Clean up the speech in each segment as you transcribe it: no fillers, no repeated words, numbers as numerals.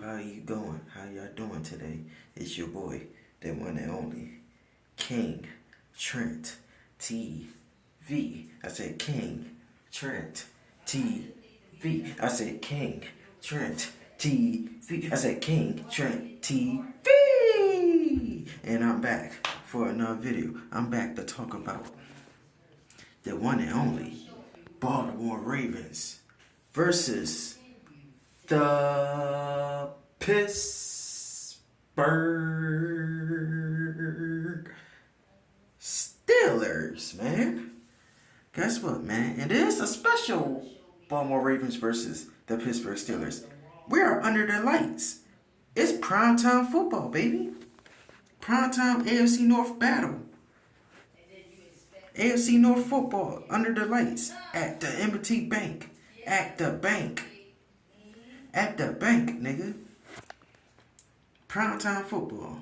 How you going? How y'all doing today? It's your boy, the one and only King Trent TV. I said King Trent TV. I said King Trent TV. I said King Trent TV. And I'm back for another video. I'm back to talk about the one and only Baltimore Ravens versus the Pittsburgh Steelers, man. Guess what, man? It is a special Baltimore Ravens versus the Pittsburgh Steelers. We are under the lights. It's primetime football, baby. Primetime AFC North battle. AFC North football under the lights at the M&T Bank. At the bank. At the bank, nigga. Primetime football.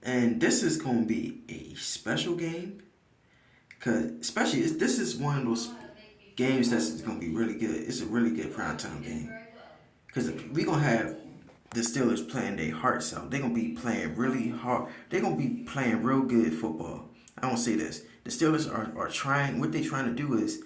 And this is going to be a special game. Because, especially, this is one of those games that's going to be really good. It's a really good primetime game. Because we're going to have the Steelers playing their hearts out. They're going to be playing really hard. They're going to be playing real good football. I don't say this. The Steelers are trying, what they're trying to do is,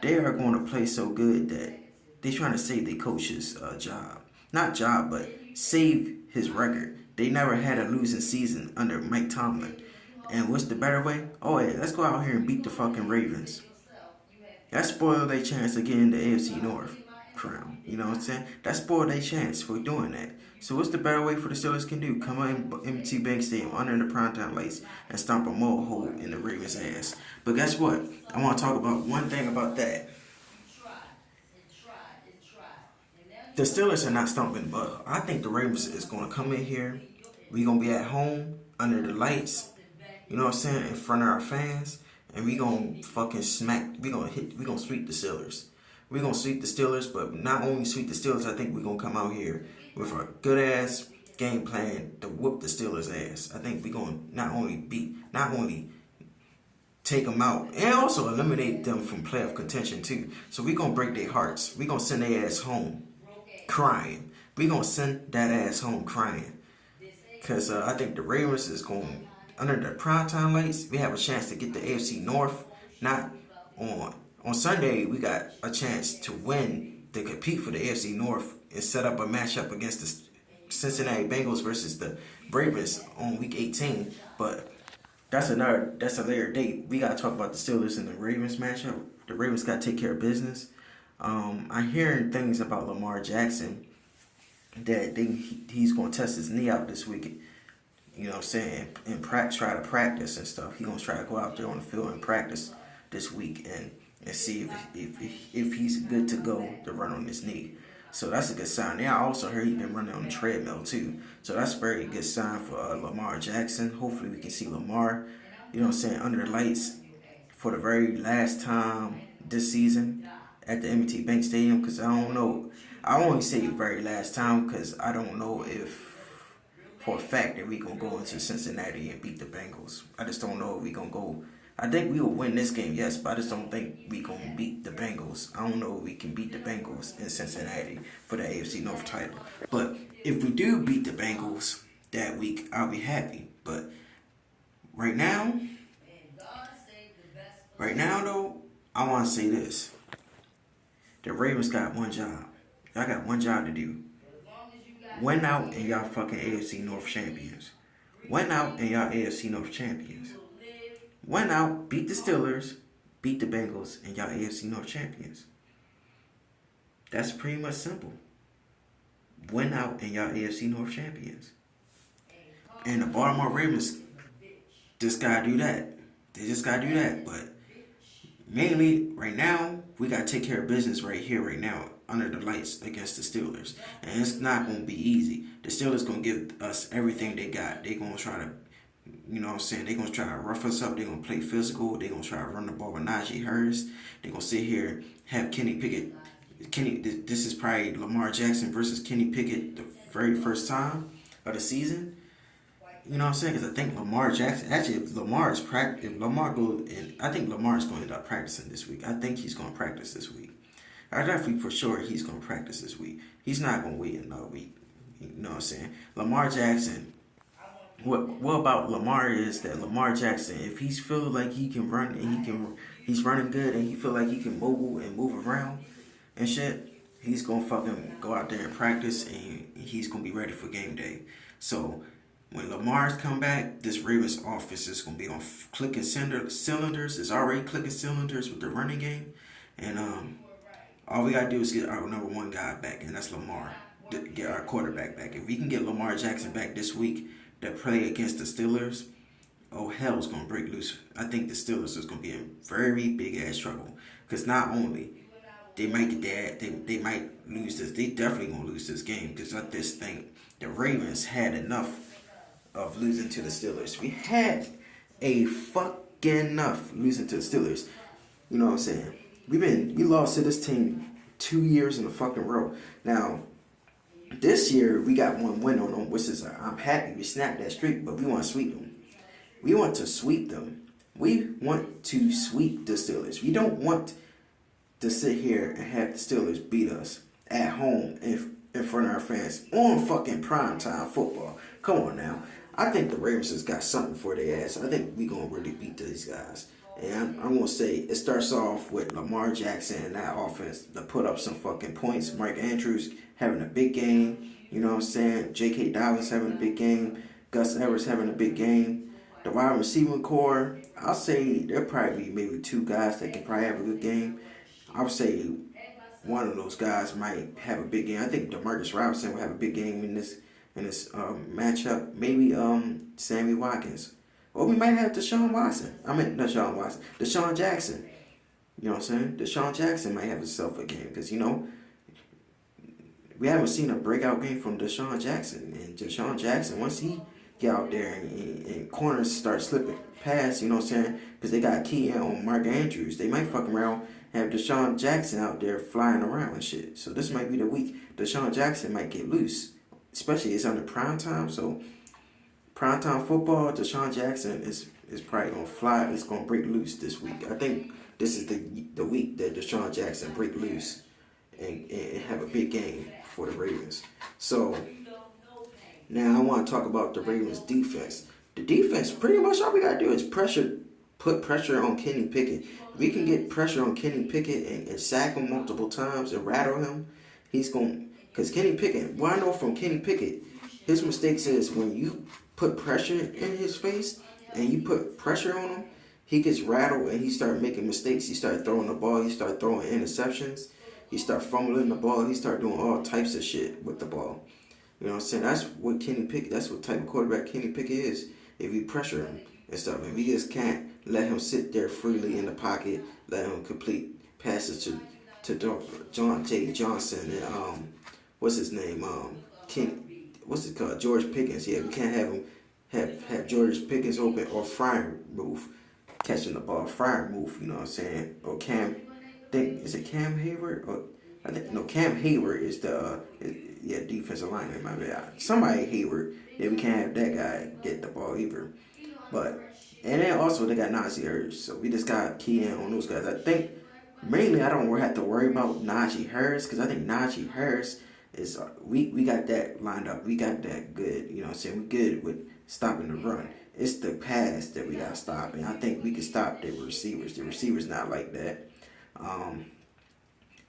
they are going to play so good that they're trying to save their coach's job. Not job, but save his record. They never had a losing season under Mike Tomlin. And what's the better way? Oh yeah, let's go out here and beat the fucking Ravens. That spoiled their chance of getting the AFC North crown. You know what I'm saying? That spoiled their chance for doing that. So what's the better way for the Steelers can do? Come on M&T Bank Stadium under the primetime lights and stomp a mole hole in the Ravens' ass. But guess what? I want to talk about one thing about that. The Steelers are not stomping, but I think the Ravens is going to come in here. We're going to be at home under the lights, you know what I'm saying, in front of our fans, and we going to fucking smack, we going to sweep the Steelers. We're going to sweep the Steelers, but not only sweep the Steelers, I think we're going to come out here with a good-ass game plan to whoop the Steelers' ass. I think we're going to not only take them out, and also eliminate them from playoff contention, too. So we're going to break their hearts. We're going to send their ass home crying. We're going to send that ass home crying. Because I think the Ravens is going, under the primetime lights, we have a chance to get the AFC North. Not on Sunday, we got a chance to win, to compete for the AFC North and set up a matchup against the Cincinnati Bengals versus the Ravens on week 18. But that's a later date. We got to talk about the Steelers and the Ravens matchup. The Ravens got to take care of business. I'm hearing things about Lamar Jackson that he's going to test his knee out this week. You know what I'm saying? And try to practice and stuff. He's going to try to go out there on the field and practice this week and see if he's good to go to run on his knee. So that's a good sign. Yeah, I also heard he's been running on the treadmill too. So that's a very good sign for Lamar Jackson. Hopefully we can see Lamar, you know what I'm saying, under the lights for the very last time this season at the M&T Bank Stadium, because I don't know. I only say very last time because I don't know if for a fact that we going to go into Cincinnati and beat the Bengals. I just don't know if we going to go. I think we will win this game, yes, but I just don't think we going to beat the Bengals. I don't know if we can beat the Bengals in Cincinnati for the AFC North title. But if we do beat the Bengals that week, I'll be happy. But right now though, I want to say this. The Ravens got one job. Y'all got one job to do. Win out and y'all fucking AFC North champions. Win out and y'all AFC North champions. Win out, beat the Steelers, beat the Bengals, and y'all AFC North champions. That's pretty much simple. Win out and y'all AFC North champions. And the Baltimore Ravens just gotta do that. They just gotta do that. But mainly, right now, we got to take care of business right here, right now, under the lights against the Steelers. And it's not going to be easy. The Steelers going to give us everything they got. They're going to try to, you know what I'm saying, they're going to try to rough us up. They're going to play physical. They're going to try to run the ball with Najee Harris. They're going to sit here, have Kenny Pickett. This is probably Lamar Jackson versus Kenny Pickett the very first time of the season. You know what I'm saying? Because I think Lamar Jackson, actually, if Lamar goes, and I think Lamar's going to end up practicing this week. I think he's going to practice this week. I definitely for sure he's gonna practice this week. He's not gonna wait another week. You know what I'm saying? Lamar Jackson. What about Lamar is that Lamar Jackson, if he's feel like he can run and he's running good and he feel like he can mobile and move around and shit, he's gonna fucking go out there and practice and he's gonna be ready for game day. So when Lamar's come back, this Ravens offense is gonna be on clicking cylinders. It's already clicking cylinders with the running game, and all we gotta do is get our number one guy back, and that's Lamar. Get our quarterback back. If we can get Lamar Jackson back this week, that play against the Steelers, oh hell's gonna break loose. I think the Steelers is gonna be in very big ass trouble because not only they might get that, they might lose this. They definitely gonna lose this game because I just think the Ravens had enough of losing to the Steelers. We had a fucking enough losing to the Steelers. You know what I'm saying? We lost to this team 2 years in a fucking row. Now, this year we got one win on them, which is I'm happy we snapped that streak, but we want to sweep them. We want to sweep them. We want to sweep the Steelers. We don't want to sit here and have the Steelers beat us at home in front of our fans on fucking primetime football. Come on now. I think the Ravens has got something for their ass. I think we going to really beat these guys. And I'm going to say it starts off with Lamar Jackson and that offense to put up some fucking points. Mark Andrews having a big game. You know what I'm saying? J.K. Dobbins having a big game. Gus Edwards having a big game. The wide receiving core, I'll say there'll probably be maybe 2 guys that can probably have a good game. I would say one of those guys might have a big game. I think Demarcus Robinson will have a big game in this matchup. Maybe Sammy Watkins. Or we might have Deshaun Watson. Deshaun Jackson. You know what I'm saying? Deshaun Jackson might have himself a game because, you know, we haven't seen a breakout game from Deshaun Jackson. And Deshaun Jackson, once he get out there and corners start slipping past, you know what I'm saying? Because they got key in on Mark Andrews. They might fuck around have Deshaun Jackson out there flying around and shit. So this might be the week Deshaun Jackson might get loose. Especially it's under prime time, so primetime football, Deshaun Jackson is probably gonna fly. It's gonna break loose this week. I think this is the week that Deshaun Jackson break loose and have a big game for the Ravens. So now I want to talk about the Ravens defense. The defense, pretty much all we gotta do is put pressure on Kenny Pickett. If we can get pressure on Kenny Pickett and sack him multiple times and rattle him, he's going. Because Kenny Pickett, what I know from Kenny Pickett, his mistakes is when you put pressure in his face and you put pressure on him, he gets rattled and he start making mistakes. He start throwing the ball. He start throwing interceptions. He start fumbling the ball. He start doing all types of shit with the ball. You know what I'm saying? That's what type of quarterback Kenny Pickett is. If you pressure him and stuff, and we just can't let him sit there freely in the pocket, let him complete passes to J. Johnson and what's his name? What's it called? George Pickens. Yeah, we can't have him have George Pickens open or Freiermuth catching the ball. Freiermuth, you know what I'm saying? Or is it Cam Hayward? Or Cam Hayward is the defensive lineman. My bad. Somebody Hayward. Yeah, we can't have that guy get the ball either. But and then also they got Najee Harris, so we just got key in on those guys. I think mainly I don't have to worry about Najee Harris because I think Najee Harris is we got that lined up. We got that good. You know what I'm saying? We good with stopping the run. It's the pass that we got to stop, and I think we can stop the receivers. The receivers not like that.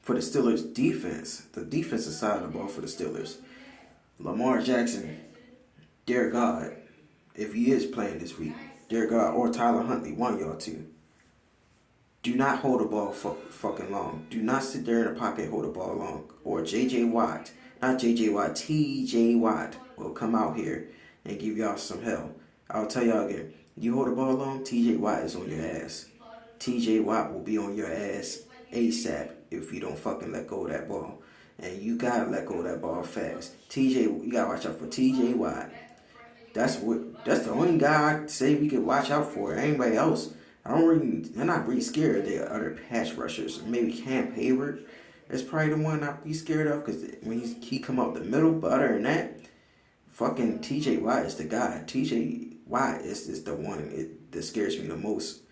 For the Steelers defense, the defensive side of the ball for the Steelers, Lamar Jackson, Derek God, if he is playing this week, Derek God or Tyler Huntley, one of y'all two. Do not hold the ball fucking long. Do not sit there in the pocket and hold the ball long. Or J.J. Watt, not J.J. Watt, T.J. Watt will come out here and give y'all some hell. I'll tell y'all again, you hold the ball long, T.J. Watt is on your ass. T.J. Watt will be on your ass ASAP if you don't fucking let go of that ball. And you gotta let go of that ball fast. You gotta watch out for T.J. Watt. That's the only guy I say we could watch out for. Anybody else, I'm not really scared of the other pass rushers. Maybe Cam Hayward is probably the one I'd be scared of because when he come up the middle. But other than that, fucking T.J. Watt is the guy. T.J. Watt is the one that scares me the most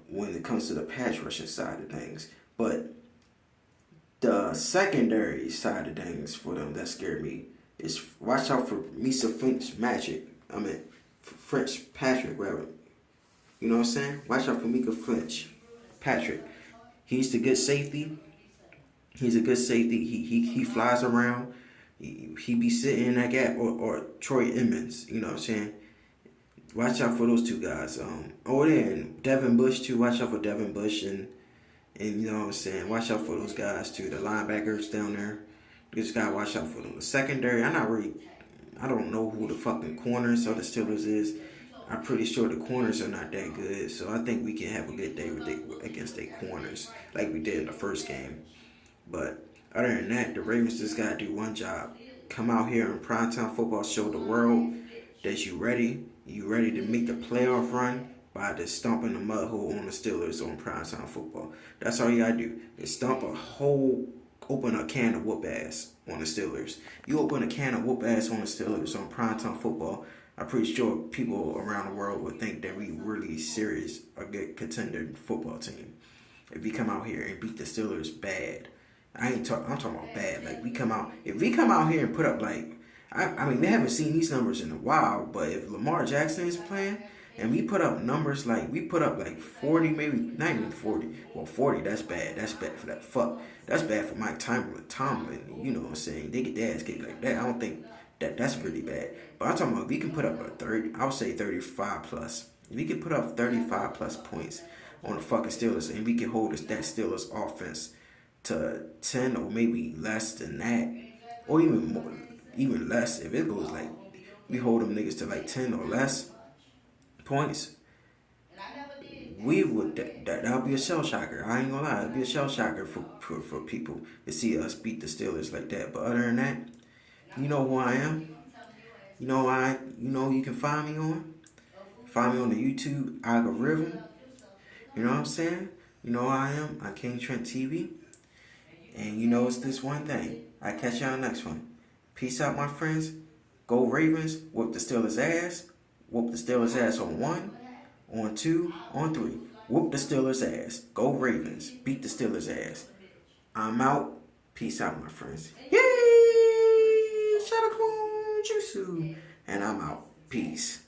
when it comes to the pass rushing side of things. But The secondary side of things for them that scared me is watch out for Misa French Magic. I mean, French Patrick, rather. You know what I'm saying? Watch out for Mika French Patrick. He's the good safety. He's a good safety. He flies around. He be sitting in that gap, or Troy Emmons. You know what I'm saying? Watch out for those two guys. And Devin Bush too. Watch out for Devin Bush and you know what I'm saying. Watch out for those guys too. The linebackers down there. You just gotta watch out for them. The secondary, I don't know who the fucking corners of the Steelers is. I'm pretty sure the corners are not that good, so I think we can have a good day against their corners, like we did in the first game. But other than that, the Ravens just gotta do one job: come out here in primetime football, show the world that you ready. You ready to make the playoff run by just stomping the mud hole on the Steelers on primetime football. That's all you gotta do. Is stomp a hole, open a can of whoop ass on the Steelers. You open a can of whoop ass on the Steelers on primetime football, I'm pretty sure people around the world would think that we really serious, a good contender football team. If we come out here and beat the Steelers bad. I'm talking about bad. Like if we come out here and put up like, I mean, we haven't seen these numbers in a while, but if Lamar Jackson is playing and we put up numbers like, we put up like 40, maybe not even 40. Well, 40, that's bad. That's bad for that fuck. That's bad for Mike Tomlin. You know what I'm saying? They get their ass kicked like that. I don't think that's really bad. But I'm talking about if we can put up a 30, I would say 35 plus. If we can put up 35 plus points on the fucking Steelers and we can hold that Steelers offense to 10 or maybe less than that, or even more, even less. If it goes like we hold them niggas to like 10 or less points, we would that would be a shell shocker. I ain't gonna lie, it'd be a shell shocker for people to see us beat the Steelers like that. But other than that, you know who I am. You know you can find me on. Find me on the YouTube algorithm. You know what I'm saying? You know who I am. I King Trent TV. And you know it's this one thing. I catch y'all next one. Peace out, my friends. Go Ravens. Whoop the Steelers ass. Whoop the Steelers ass on 1, on 2, on 3. Whoop the Steelers ass. Go Ravens. Beat the Steelers ass. I'm out. Peace out, my friends. Yay! Shadakun Jutsu. And I'm out. Peace.